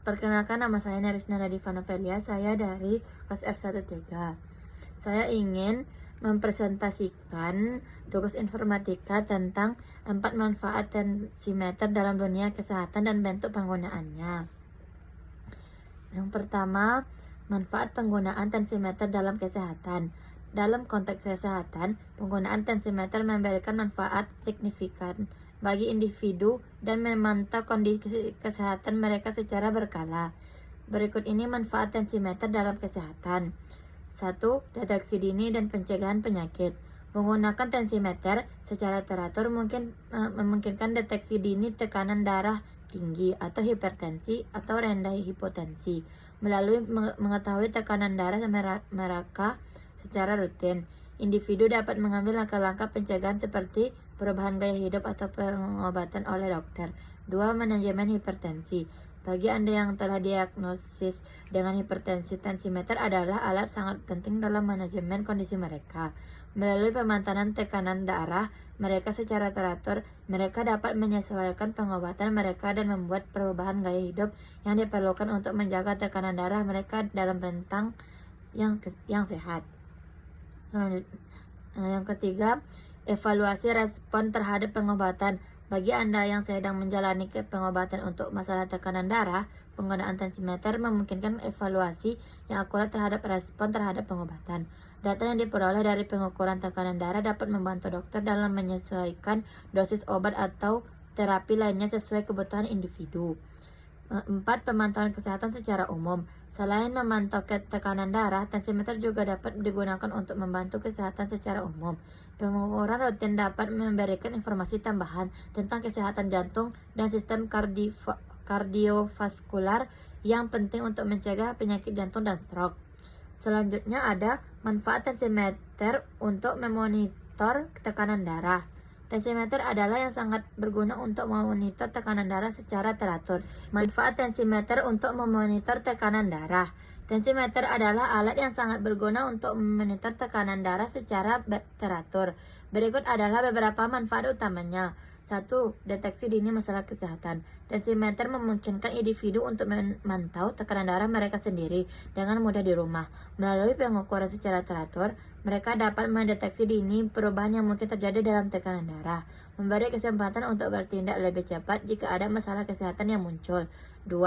Perkenalkan, nama saya Nerisna Nadifanovelia, saya dari kelas F13. Saya ingin mempresentasikan tugas informatika tentang 4 manfaat tensimeter dalam dunia kesehatan dan bentuk penggunaannya. Yang pertama, manfaat penggunaan tensimeter dalam kesehatan. Dalam konteks kesehatan, penggunaan tensimeter memberikan manfaat signifikan bagi individu dan memantau kondisi kesehatan mereka secara berkala. Berikut ini manfaat tensimeter dalam kesehatan. 1. Deteksi dini dan pencegahan penyakit. Menggunakan tensimeter secara teratur memungkinkan deteksi dini tekanan darah tinggi atau hipertensi atau rendah hipotensi. Melalui mengetahui tekanan darah mereka secara rutin, individu dapat mengambil langkah-langkah pencegahan seperti perubahan gaya hidup atau pengobatan oleh dokter. 2. Manajemen hipertensi. Bagi Anda yang telah diagnosis dengan hipertensi, tensimeter adalah alat sangat penting dalam manajemen kondisi mereka. Melalui pemantauan tekanan darah mereka secara teratur, mereka dapat menyesuaikan pengobatan mereka dan membuat perubahan gaya hidup yang diperlukan untuk menjaga tekanan darah mereka dalam rentang yang sehat. Yang ketiga, evaluasi respon terhadap pengobatan. Bagi Anda yang sedang menjalani pengobatan untuk masalah tekanan darah, penggunaan tensimeter memungkinkan evaluasi yang akurat terhadap respon terhadap pengobatan. Data yang diperoleh dari pengukuran tekanan darah dapat membantu dokter dalam menyesuaikan dosis obat atau terapi lainnya sesuai kebutuhan individu. 4. Pemantauan kesehatan secara umum. Selain memantau tekanan darah, tensimeter juga dapat digunakan untuk membantu kesehatan secara umum. Pengukuran rutin dapat memberikan informasi tambahan tentang kesehatan jantung dan sistem kardiovaskular yang penting untuk mencegah penyakit jantung dan stroke. Selanjutnya ada manfaat tensimeter untuk memonitor tekanan darah. Tensimeter adalah yang sangat berguna untuk memonitor tekanan darah secara teratur. Manfaat tensimeter untuk memonitor tekanan darah. Tensimeter adalah alat yang sangat berguna untuk memonitor tekanan darah secara teratur. Berikut adalah beberapa manfaat utamanya. 1. Deteksi dini masalah kesehatan. Tensimeter memungkinkan individu untuk memantau tekanan darah mereka sendiri dengan mudah di rumah. Melalui pengukuran secara teratur, mereka dapat mendeteksi dini perubahan yang mungkin terjadi dalam tekanan darah, memberi kesempatan untuk bertindak lebih cepat jika ada masalah kesehatan yang muncul. 2.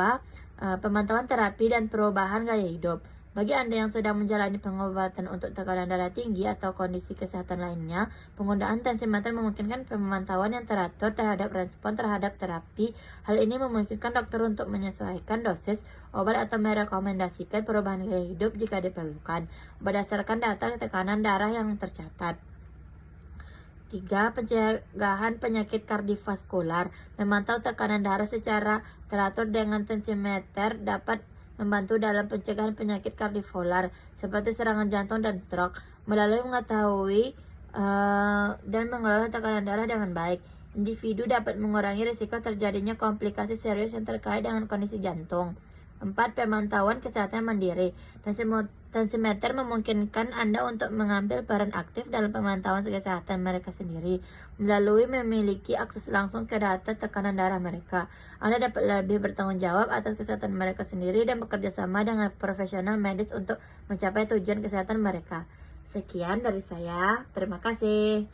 Pemantauan terapi dan perubahan gaya hidup. Bagi Anda yang sedang menjalani pengobatan untuk tekanan darah tinggi atau kondisi kesehatan lainnya, penggunaan tensimeter memungkinkan pemantauan yang teratur terhadap respon terhadap terapi. Hal ini memungkinkan dokter untuk menyesuaikan dosis obat atau merekomendasikan perubahan gaya hidup jika diperlukan, berdasarkan data tekanan darah yang tercatat. 3. Pencegahan penyakit kardiovaskular. Memantau tekanan darah secara teratur dengan tensimeter dapat membantu dalam pencegahan penyakit kardiovaskular seperti serangan jantung dan stroke. Melalui mengetahui dan mengelola tekanan darah dengan baik, individu dapat mengurangi risiko terjadinya komplikasi serius yang terkait dengan kondisi jantung. 4. Pemantauan kesehatan mandiri. Tensimeter memungkinkan Anda untuk mengambil peran aktif dalam pemantauan kesehatan mereka sendiri melalui memiliki akses langsung ke data tekanan darah mereka. Anda dapat lebih bertanggung jawab atas kesehatan mereka sendiri dan bekerja sama dengan profesional medis untuk mencapai tujuan kesehatan mereka. Sekian dari saya. Terima kasih.